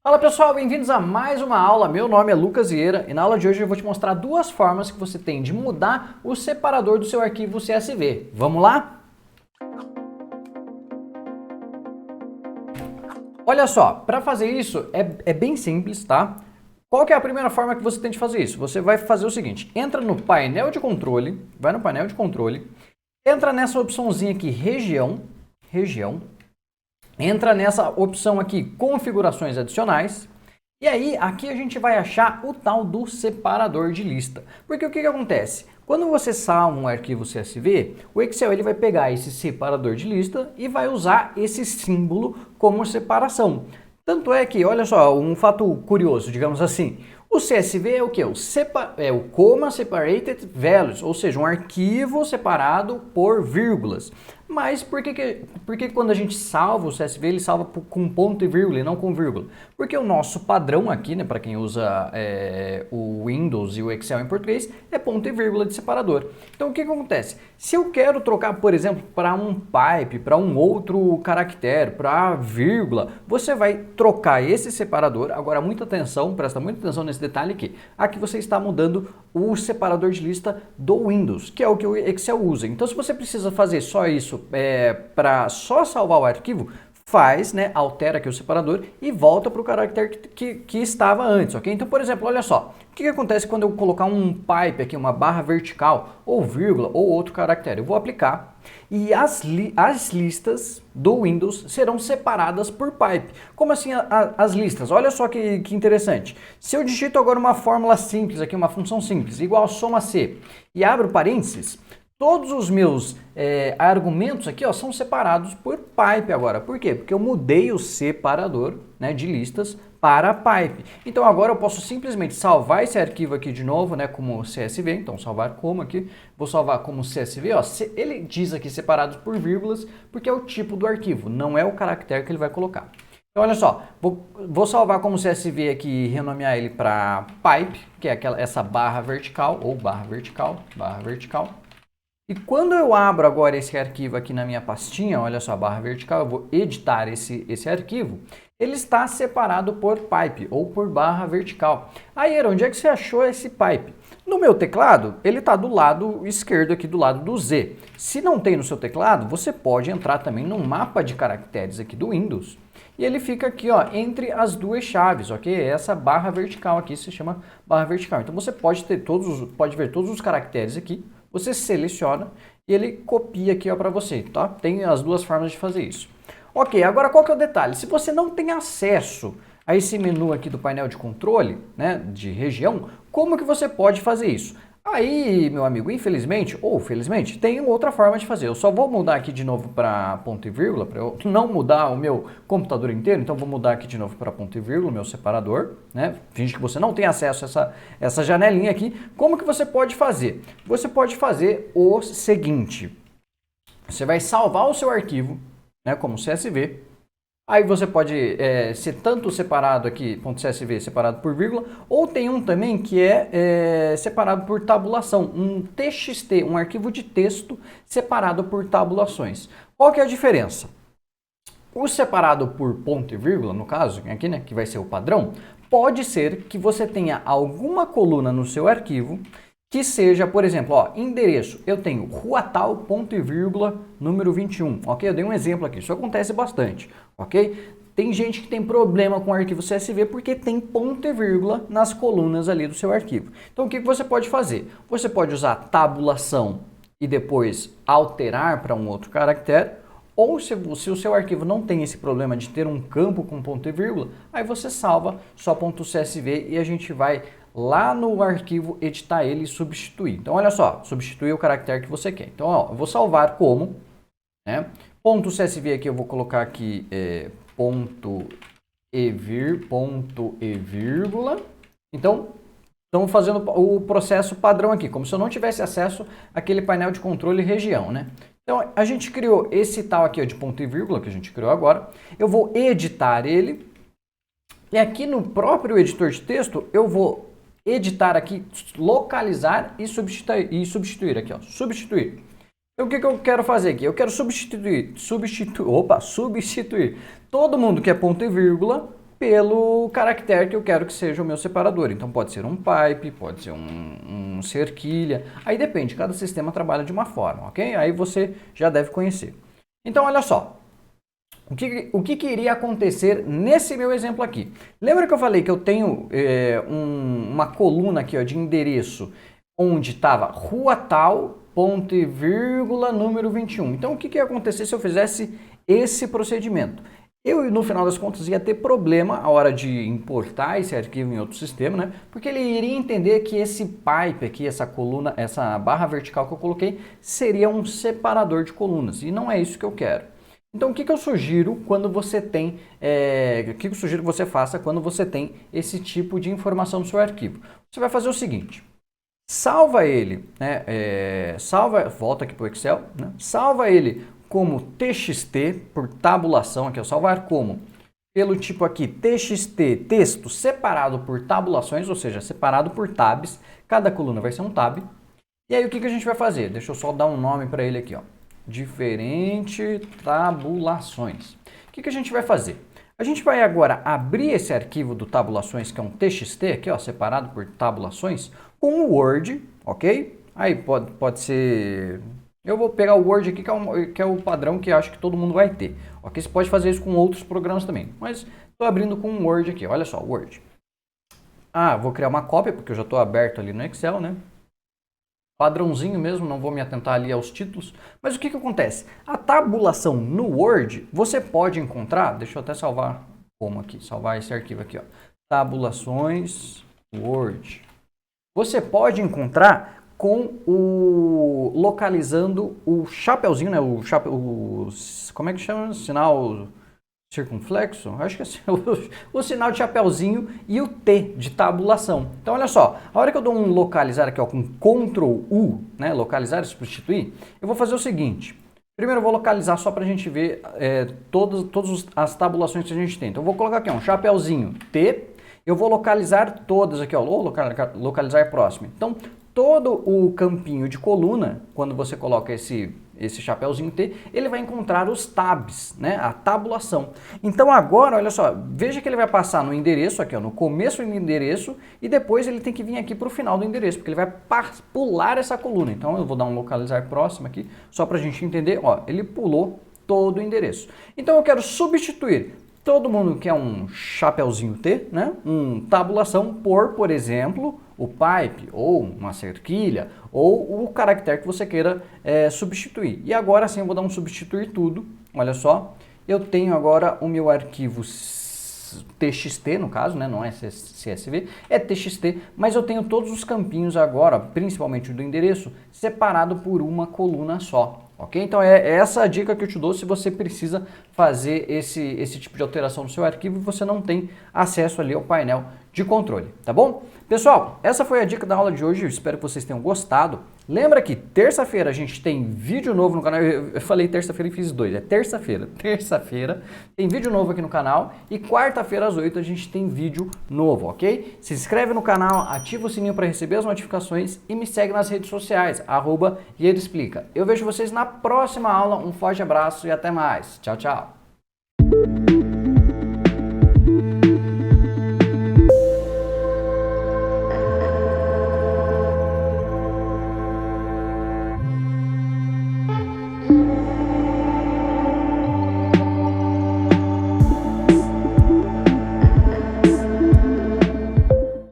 Fala pessoal, bem-vindos a mais uma aula. Meu nome é Lucas Vieira e na aula de hoje eu vou te mostrar duas formas que você tem de mudar o separador do seu arquivo CSV. Vamos lá? Olha só, para fazer isso é bem simples, tá? Qual que é a primeira forma que você tem de fazer isso? Você vai fazer o seguinte, entra no painel de controle, vai no painel de controle, entra nessa opçãozinha aqui, região, entra nessa opção aqui, configurações adicionais, e aí aqui a gente vai achar o tal do separador de lista. Porque o que acontece? Quando você salva um arquivo CSV, o Excel ele vai pegar esse separador de lista e vai usar esse símbolo como separação. Tanto é que, olha só, um fato curioso, digamos assim, o CSV é o que? É o Comma Separated Values, ou seja, um arquivo separado por vírgulas. Mas por que quando a gente salva o CSV, ele salva com ponto e vírgula e não com vírgula? Porque o nosso padrão aqui, né, para quem usa o Windows e o Excel em português, é ponto e vírgula de separador. Então o que acontece? Se eu quero trocar, por exemplo, para um pipe, para um outro caractere, para vírgula, você vai trocar esse separador. Agora muita atenção, presta muita atenção nesse detalhe aqui. Aqui você está mudando o separador de lista do Windows, que é o que o Excel usa. Então se você precisa fazer só isso para só salvar o arquivo, faz, né, altera aqui o separador e volta para o caractere que estava antes, ok? Então, por exemplo, olha só, o que acontece quando eu colocar um pipe aqui, uma barra vertical, ou vírgula, ou outro caractere? Eu vou aplicar e as listas do Windows serão separadas por pipe. Como assim as listas? Olha só que interessante. Se eu digito agora uma fórmula simples aqui, uma função simples, igual a soma C, e abro parênteses, todos os meus argumentos aqui, ó, são separados por pipe agora. Por quê? Porque eu mudei o separador, né, de listas para pipe. Então agora eu posso simplesmente salvar esse arquivo aqui de novo, né, como CSV. Então salvar como aqui, vou salvar como CSV. Ó, ele diz aqui separados por vírgulas, porque é o tipo do arquivo, não é o caractere que ele vai colocar. Então olha só, vou salvar como CSV aqui e renomear ele para pipe, que é essa barra vertical, ou barra vertical. E quando eu abro agora esse arquivo aqui na minha pastinha, olha só, barra vertical, eu vou editar esse arquivo, ele está separado por pipe ou por barra vertical. Aí, onde é que você achou esse pipe? No meu teclado, ele está do lado esquerdo aqui, do lado do Z. Se não tem no seu teclado, você pode entrar também no mapa de caracteres aqui do Windows. E ele fica aqui, ó, entre as duas chaves, ok? Essa barra vertical aqui se chama barra vertical. Então você pode ver todos os caracteres aqui. Você seleciona e ele copia aqui para você, tá? Tem as duas formas de fazer isso. Ok, agora qual que é o detalhe? Se você não tem acesso a esse menu aqui do painel de controle, né, de região, como que você pode fazer isso? Aí, meu amigo, infelizmente ou felizmente, tem outra forma de fazer. Eu só vou mudar aqui de novo para ponto e vírgula, para eu não mudar o meu computador inteiro. Então, vou mudar aqui de novo para ponto e vírgula, o meu separador, né? Finge que você não tem acesso a essa janelinha aqui. Como que você pode fazer? Você pode fazer o seguinte. Você vai salvar o seu arquivo, né, como CSV. Aí você pode ser tanto separado aqui, .csv separado por vírgula, ou tem um também que é separado por tabulação, um TXT, um arquivo de texto separado por tabulações. Qual que é a diferença? O separado por ponto e vírgula, no caso, aqui, né, que vai ser o padrão, pode ser que você tenha alguma coluna no seu arquivo que seja, por exemplo, ó, endereço, eu tenho rua tal, ponto e vírgula, número 21, ok? Eu dei um exemplo aqui, isso acontece bastante, ok? Tem gente que tem problema com o arquivo CSV porque tem ponto e vírgula nas colunas ali do seu arquivo. Então, o que você pode fazer? Você pode usar tabulação e depois alterar para um outro caractere, ou se o seu arquivo não tem esse problema de ter um campo com ponto e vírgula, aí você salva só .csv e a gente vai lá no arquivo editar ele e substituir. Então, olha só, substituir o caractere que você quer. Então, ó, eu vou salvar como, né? .csv aqui eu vou colocar aqui ponto e vírgula. Então, estamos fazendo o processo padrão aqui, como se eu não tivesse acesso àquele painel de controle região, né? Então, a gente criou esse tal aqui ó, de ponto e vírgula, que a gente criou agora. Eu vou editar ele. E aqui no próprio editor de texto, eu vou editar aqui, localizar e substituir aqui, ó, substituir. Então, o que eu quero fazer aqui? Eu quero substituir todo mundo que é ponto e vírgula pelo caractere que eu quero que seja o meu separador. Então pode ser um pipe, pode ser um cerquilha, aí depende, cada sistema trabalha de uma forma, ok? Aí você já deve conhecer. Então olha só, o que iria acontecer nesse meu exemplo aqui? Lembra que eu falei que eu tenho uma coluna aqui ó, de endereço onde estava rua tal, ponto e vírgula, número 21. Então o que ia acontecer se eu fizesse esse procedimento? Eu, no final das contas, ia ter problema a hora de importar esse arquivo em outro sistema, né? Porque ele iria entender que esse pipe aqui, essa coluna, essa barra vertical que eu coloquei, seria um separador de colunas. E não é isso que eu quero. Então, o que eu sugiro quando você tem, o que eu sugiro que você faça quando você tem esse tipo de informação no seu arquivo? Você vai fazer o seguinte, salva ele, né? Volta aqui para o Excel, né? Salva ele como TXT, por tabulação, aqui, salvar como, pelo tipo aqui, TXT, texto separado por tabulações, ou seja, separado por tabs, cada coluna vai ser um tab. E aí o que a gente vai fazer? Deixa eu só dar um nome para ele aqui, ó. Diferente tabulações. O que a gente vai fazer? A gente vai agora abrir esse arquivo do tabulações, que é um TXT, aqui, ó, separado por tabulações, com o Word, ok? Aí pode ser... Eu vou pegar o Word aqui, que é o padrão que eu acho que todo mundo vai ter. Ok? Você pode fazer isso com outros programas também. Mas estou abrindo com o Word aqui. Olha só, Word. Ah, vou criar uma cópia, porque eu já estou aberto ali no Excel, né? Padrãozinho mesmo, não vou me atentar ali aos títulos. Mas o que acontece? A tabulação no Word, você pode encontrar... Deixa eu até salvar como aqui. Salvar esse arquivo aqui, ó. Tabulações Word. Você pode encontrar com o localizando o chapeuzinho, né? Como é que chama? Sinal circunflexo? Acho que é assim, o sinal de chapeuzinho e o T de tabulação. Então, olha só, a hora que eu dou um localizar aqui ó, com Ctrl U, né? Localizar e substituir, eu vou fazer o seguinte. Primeiro eu vou localizar só para a gente ver todas as tabulações que a gente tem. Então, eu vou colocar aqui ó, um chapeuzinho T. Eu vou localizar todas aqui, ó, localizar próximo. Então, todo o campinho de coluna, quando você coloca esse chapeuzinho T, ele vai encontrar os tabs, né? A tabulação. Então agora, olha só, veja que ele vai passar no endereço aqui, ó, no começo do endereço, e depois ele tem que vir aqui para o final do endereço, porque ele vai pular essa coluna. Então eu vou dar um localizar próximo aqui, só para a gente entender, ó, ele pulou todo o endereço. Então eu quero substituir todo mundo quer um chapeuzinho T, né? Tabulação por exemplo, o pipe, ou uma cerquilha, ou o caractere que você queira substituir. E agora sim eu vou dar um substituir tudo. Olha só, eu tenho agora o meu arquivo TXT, no caso, né? Não é CSV, é TXT, mas eu tenho todos os campinhos agora, principalmente do endereço, separado por uma coluna só. Ok? Então é essa a dica que eu te dou se você precisa fazer esse tipo de alteração no seu arquivo e você não tem acesso ali ao painel de controle, tá bom? Pessoal, essa foi a dica da aula de hoje, eu espero que vocês tenham gostado. Lembra que terça-feira a gente tem vídeo novo no canal, eu falei terça-feira e fiz dois, é terça-feira tem vídeo novo aqui no canal e quarta-feira às 8 a gente tem vídeo novo, ok? Se inscreve no canal, ativa o sininho para receber as notificações e me segue nas redes sociais, @IedoExplica. Eu vejo vocês na próxima aula, um forte abraço e até mais. Tchau, tchau.